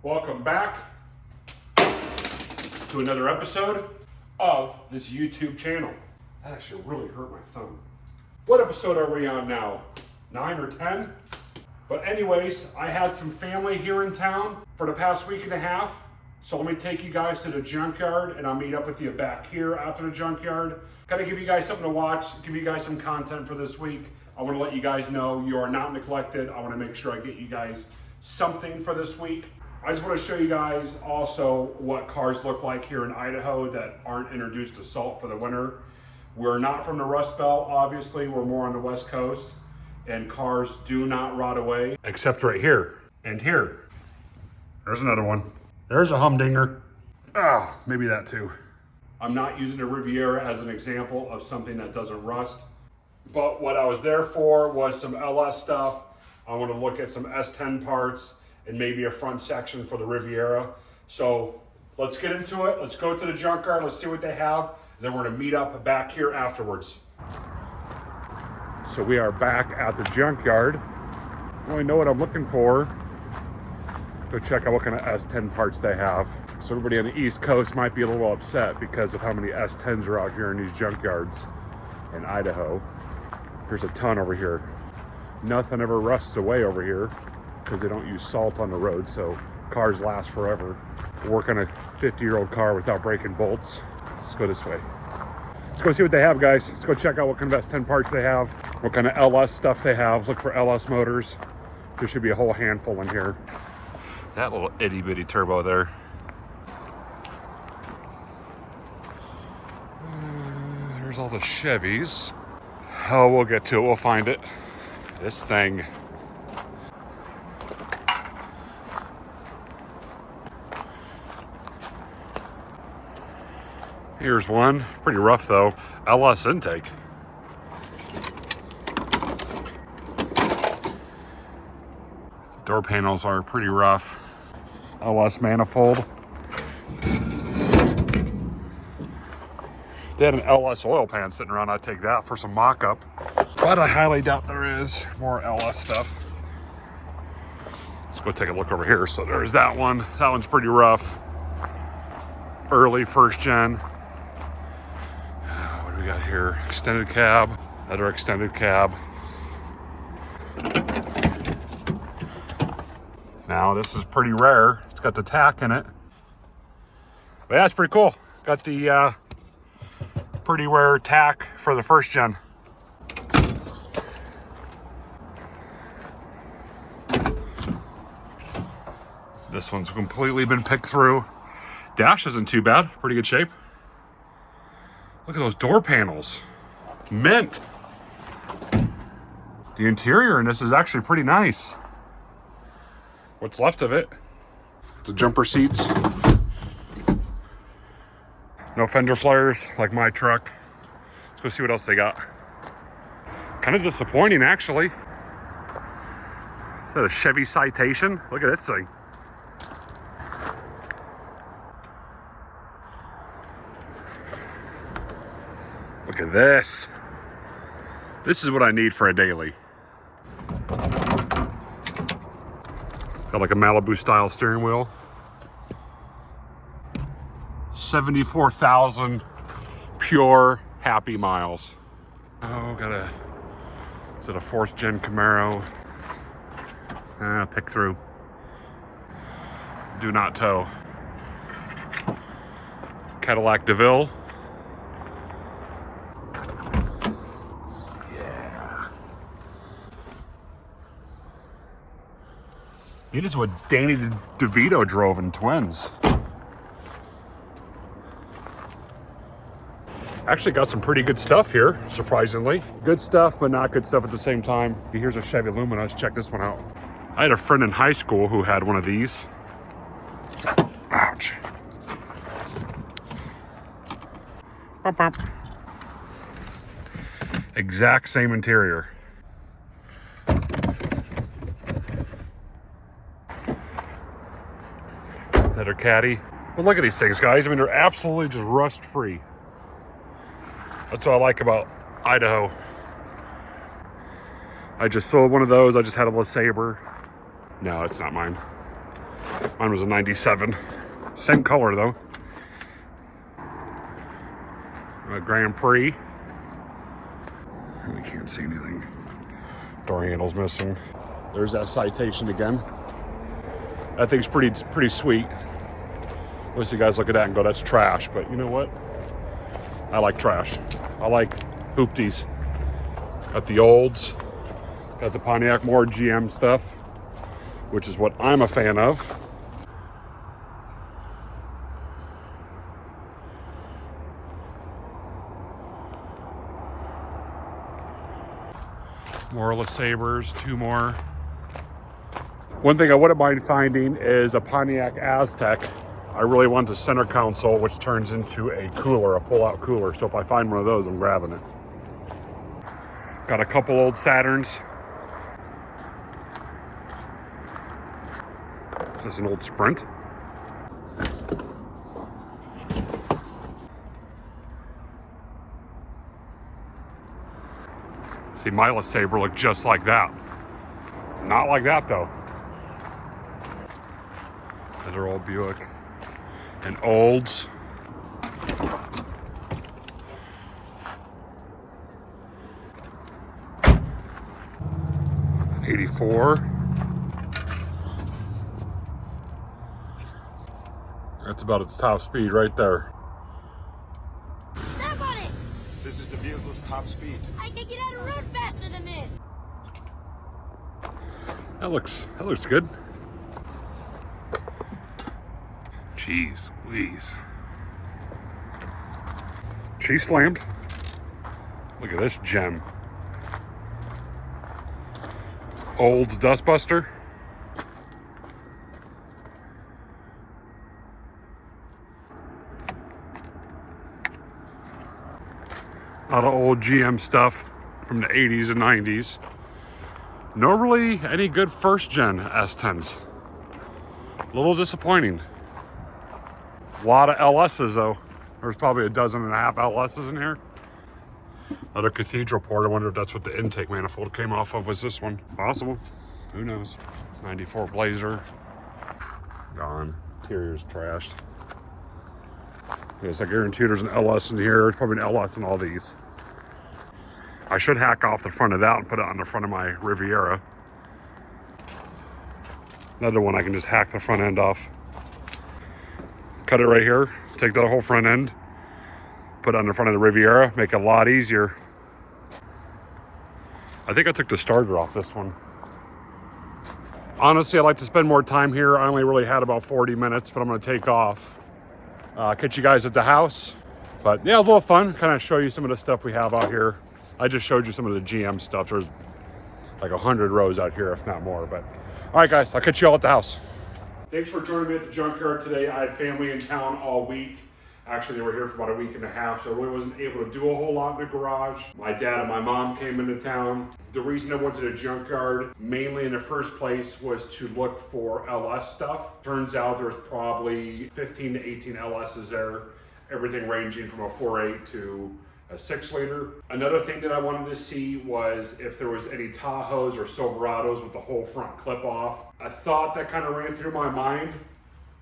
Welcome back to another episode of this YouTube channel. That actually really hurt my thumb. What episode are we on now? 9 or 10? But anyways, I had some family here in town for the past week and a half. So let me take you guys to the Junkyard and I'll meet up with you back here after the Junkyard. Gotta give you guys something to watch, give you guys some content for this week. I wanna let you guys know you are not neglected. I wanna make sure I get you guys something for this week. I just want to show you guys also what cars look like here in Idaho that aren't introduced to salt for the winter. We're not from the Rust Belt, obviously. We're more on the West Coast, and cars do not rot away. Except right here and here. There's another one. There's a humdinger. Oh, maybe that too. I'm not using a Riviera as an example of something that doesn't rust, but what I was there for was some LS stuff. I want to look at some S10 parts and maybe a front section for the Riviera. So let's get into it. Let's go to the Junkyard. Let's see what they have. And then we're gonna meet up back here afterwards. So we are back at the Junkyard. I don't really know what I'm looking for. Go check out what kind of S10 parts they have. So everybody on the East Coast might be a little upset because of how many S10s are out here in these junkyards in Idaho. There's a ton over here. Nothing ever rusts away over here, because they don't use salt on the road, so cars last forever. Work on a 50-year-old car without breaking bolts. Let's go this way. Let's go see what they have, guys. Let's go check out what kind of S10 parts they have, what kind of LS stuff they have. Look for LS motors. There should be a whole handful in here. That little itty-bitty turbo there. There's all the Chevys. Oh, we'll get to it. We'll find it. This thing. Here's one, pretty rough though. LS intake. Door panels are pretty rough. LS manifold. They had an LS oil pan sitting around. I'd take that for some mock-up. But I highly doubt there is more LS stuff. Let's go take a look over here. So there's that one. That one's pretty rough. Early first gen. We got here extended cab, another extended cab. Now this is pretty rare. It's got the tack in it. But yeah, it's pretty cool. Got the pretty rare tack for the first gen. This one's completely been picked through. Dash isn't too bad, pretty good shape. Look at those door panels. Mint. The interior in this is actually pretty nice. What's left of it. The jumper seats. No fender flares like my truck. Let's go see what else they got. Kind of disappointing, actually. Is that a Chevy Citation? Look at this thing. Look at this. This is what I need for a daily. Got like a Malibu style steering wheel. 74,000 pure happy miles. Oh, is it a 4th gen Camaro? Pick through. Do not tow. Cadillac DeVille. It is what Danny DeVito drove in Twins. Actually got some pretty good stuff here, surprisingly. Good stuff, but not good stuff at the same time. Here's a Chevy Lumina. Let's check this one out. I had a friend in high school who had one of these. Ouch. Bump, bump. Exact same interior. Another caddy. But look at these things, guys. I mean, they're absolutely just rust free. That's what I like about Idaho. I just sold one of those. I just had a LeSabre. No, it's not mine. Mine was a 97. Same color though. A Grand Prix. We can't see anything. Door handle's missing. There's that Citation again. That thing's pretty sweet. Most of you guys look at that and go, that's trash. But you know what? I like trash. I like hoopties. Got the olds. Got the Pontiac, more GM stuff, which is what I'm a fan of. More LeSabres, 2 more. One thing I wouldn't mind finding is a Pontiac Aztec. I really want the center console, which turns into a cooler, a pull-out cooler. So if I find one of those, I'm grabbing it. Got a couple old Saturns. Is this an old Sprint? See, my LeSabre looked just like that. Not like that though. Another old Buick. And olds. '84. That's about its top speed right there. Step on it! This is the vehicle's top speed. I can get out of road faster than this! That looks good. Jeez Louise. She slammed. Look at this gem. Old Dustbuster. A lot of old GM stuff from the 80s and 90s. No really any good first gen S10s. A little disappointing. A lot of LSs though. There's probably 12.5 LSs in here. Another cathedral port. I wonder if that's what the intake manifold came off of. Was this one? Possible. Who knows? 94 Blazer. Gone. Interior's trashed. Yes, I guarantee there's an LS in here. There's probably an LS in all these. I should hack off the front of that and put it on the front of my Riviera. Another one I can just hack the front end off. Cut it right here. Take that whole front end. Put it on the front of the Riviera. Make it a lot easier. I think I took the starter off this one. Honestly, I'd like to spend more time here. I only really had about 40 minutes, but I'm going to take off. Catch you guys at the house. But yeah, it was a little fun. Kind of show you some of the stuff we have out here. I just showed you some of the GM stuff. There's like 100 rows out here, if not more. But all right, guys, I'll catch you all at the house. Thanks for joining me at the Junkyard today. I had family in town all week. Actually, they were here for about a week and a half, so I really wasn't able to do a whole lot in the garage. My dad and my mom came into town. The reason I went to the Junkyard, mainly in the first place, was to look for LS stuff. Turns out there's probably 15 to 18 LSs there, everything ranging from a 4.8 to a 6-liter. Another thing that I wanted to see was if there was any Tahoes or Silverados with the whole front clip off. A thought that kind of ran through my mind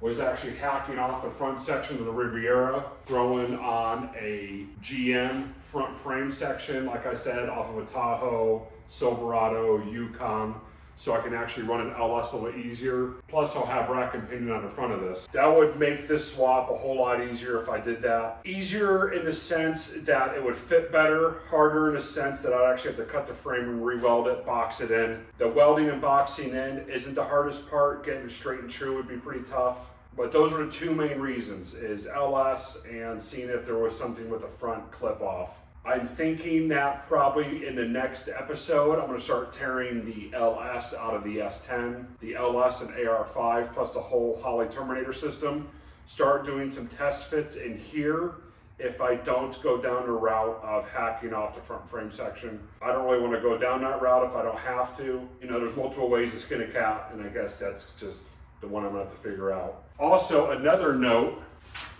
was actually hacking off the front section of the Riviera, throwing on a GM front frame section, like I said, off of a Tahoe, Silverado, Yukon, so I can actually run an LS a little easier. Plus I'll have rack and pinion on the front of this. That would make this swap a whole lot easier if I did that. Easier in the sense that it would fit better, harder in the sense that I'd actually have to cut the frame and re-weld it, box it in. The welding and boxing in isn't the hardest part. Getting it straight and true would be pretty tough. But those are the two main reasons, is LS and seeing if there was something with the front clip off. I'm thinking that probably in the next episode, I'm gonna start tearing the LS out of the S10, the LS and AR5, plus the whole Holley Terminator system. Start doing some test fits in here if I don't go down the route of hacking off the front frame section. I don't really wanna go down that route if I don't have to. You know, there's multiple ways to skin a cat, and I guess that's just the one I'm gonna have to figure out. Also, another note,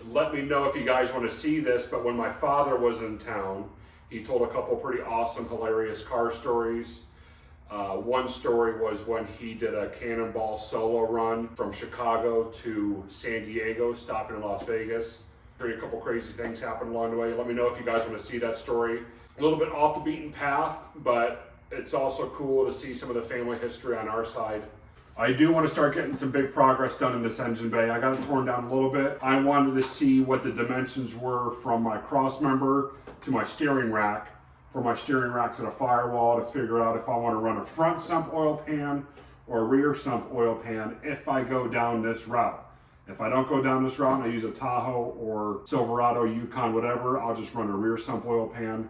let me know if you guys wanna see this, but when my father was in town, he told a couple pretty awesome, hilarious car stories. One story was when he did a cannonball solo run from Chicago to San Diego, stopping in Las Vegas. A couple crazy things happened along the way. Let me know if you guys want to see that story. A little bit off the beaten path, but it's also cool to see some of the family history on our side. I do want to start getting some big progress done in this engine bay. I got it torn down a little bit. I wanted to see what the dimensions were from my cross member to my steering rack, from my steering rack to the firewall, to figure out if I want to run a front sump oil pan or a rear sump oil pan if I go down this route. If I don't go down this route and I use a Tahoe or Silverado, Yukon, whatever, I'll just run a rear sump oil pan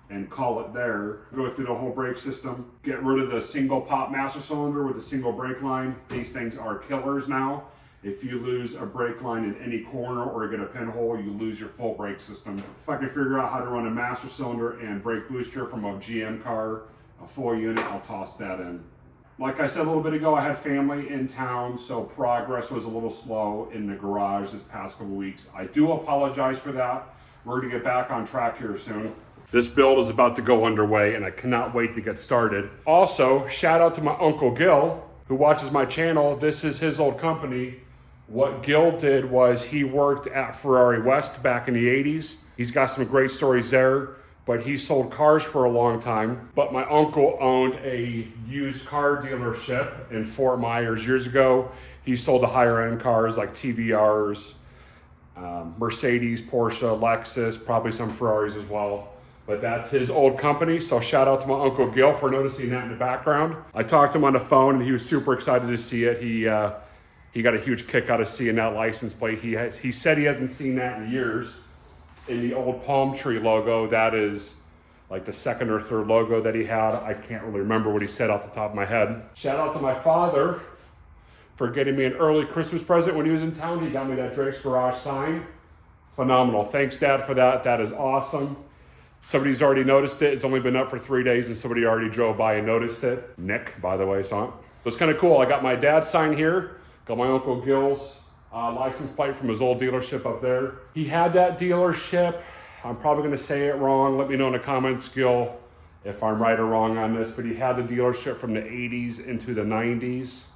and call it there. Go through the whole brake system, get rid of the single pop master cylinder with the single brake line. These things are killers now. If you lose a brake line in any corner or get a pinhole, you lose your full brake system. If I can figure out how to run a master cylinder and brake booster from a GM car, a full unit, I'll toss that in. Like I said a little bit ago, I had family in town, so progress was a little slow in the garage this past couple weeks. I do apologize for that. We're gonna get back on track here soon. This build is about to go underway and I cannot wait to get started. Also, shout out to my Uncle Gil, who watches my channel. This is his old company. What Gil did was he worked at Ferrari West back in the 80s. He's got some great stories there, but he sold cars for a long time. But my uncle owned a used car dealership in Fort Myers years ago. He sold the higher end cars like TVRs, Mercedes, Porsche, Lexus, probably some Ferraris as well. But that's his old company, so shout out to my Uncle Gil for noticing that in the background. I talked to him on the phone and he was super excited to see it. He got a huge kick out of seeing that license plate. He said he hasn't seen that in years. In the old palm tree logo, that is like the second or third logo that he had. I can't really remember what he said off the top of my head. Shout out to my father for getting me an early Christmas present when he was in town. He got me that Drake's Garage sign. Phenomenal. Thanks, Dad, for that. That is awesome. Somebody's already noticed it. It's only been up for 3 days and somebody already drove by and noticed it. Nick, by the way, saw it. It was kind of cool. I got my dad's sign here. Got my Uncle Gil's license plate from his old dealership up there. He had that dealership. I'm probably going to say it wrong. Let me know in the comments, Gil, if I'm right or wrong on this. But he had the dealership from the 80s into the 90s.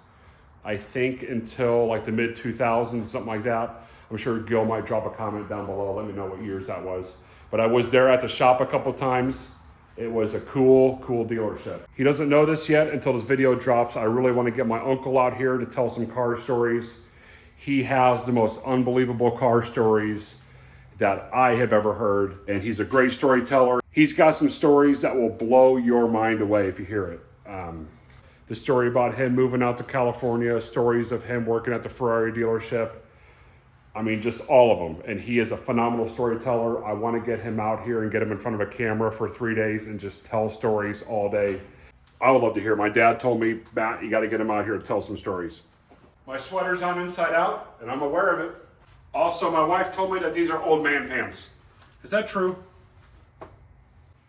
I think until like the mid 2000s, something like that. I'm sure Gil might drop a comment down below. Let me know what years that was. But I was there at the shop a couple times. It was a cool dealership. He doesn't know this yet until this video drops. I really want to get my uncle out here to tell some car stories. He has the most unbelievable car stories that I have ever heard. And he's a great storyteller. He's got some stories that will blow your mind away if you hear it. The story about him moving out to California, stories of him working at the Ferrari dealership. I mean, just all of them. And he is a phenomenal storyteller. I want to get him out here and get him in front of a camera for 3 days and just tell stories all day. I would love to hear. My dad told me, Matt, you got to get him out here to tell some stories. My sweater's on inside out, and I'm aware of it. Also, my wife told me that these are old man pants. Is that true?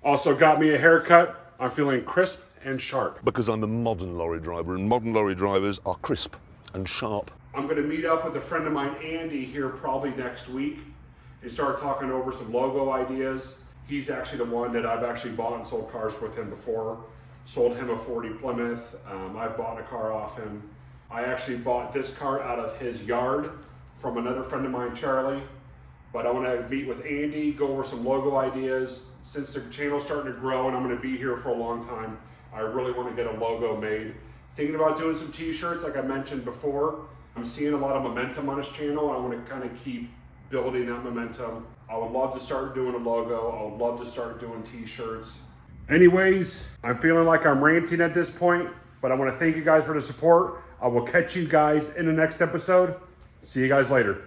Also got me a haircut. I'm feeling crisp and sharp. Because I'm a modern lorry driver, and modern lorry drivers are crisp and sharp. I'm going to meet up with a friend of mine, Andy, here probably next week and start talking over some logo ideas. He's actually the one that I've actually bought and sold cars with him before. Sold him a 40 Plymouth. I've bought a car off him. I actually bought this car out of his yard from another friend of mine, Charlie. But I want to meet with Andy, go over some logo ideas. Since the channel's starting to grow and I'm going to be here for a long time, I really want to get a logo made. Thinking about doing some t-shirts like I mentioned before. I'm seeing a lot of momentum on this channel. I want to kind of keep building that momentum. I would love to start doing a logo. I would love to start doing t-shirts. Anyways, I'm feeling like I'm ranting at this point, but I want to thank you guys for the support. I will catch you guys in the next episode. See you guys later.